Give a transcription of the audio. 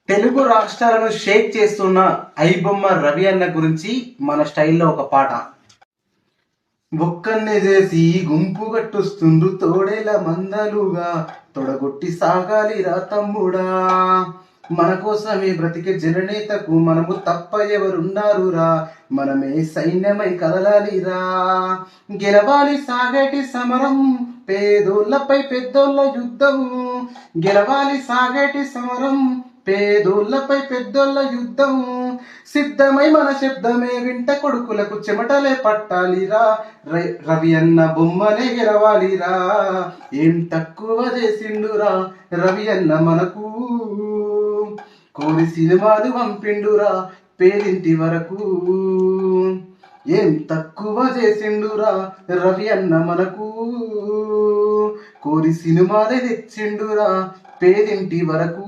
తెలుగు రాష్ట్రాలను షేక్ చేస్తున్న ఐబొమ్మ రవి అన్న గురించి మన స్టైల్లో ఒక పాట. ఒక్కన్నే చేసి గుంపు గట్టొస్తుండ్రు తోడేల మందలుగా, తొడగొట్టి సాగాలి రా తమ్ముడా. మన కోసమే బ్రతికే జననేతకు మనము తప్ప ఎవరున్నారురా, మనమే సైన్యమై కదలాలిరా. గెలవాలి సాగేటి సమరం, పేదోళ్ళపై పెద్దోళ్ళ యుద్ధం. గెలవాలి సాగేటి సమరం, పేదోళ్ళపై పెద్దోళ్ళ యుద్ధం. సిద్ధమై మన శబ్దమే వింట కొడుకులకు చెమటలే పట్టాలిరా. రవి అన్న బొమ్మనే గెలవాలిరా. ఏం తక్కువ చేసిండురా రవి అన్న మనకు, కోరి సినిమాలు పంపిండురా పేరింటి వరకు. ఏం తక్కువ చేసిండురా రవి అన్న మనకు, కోరి సినిమాలే తెచ్చిండురా పేరింటి వరకు.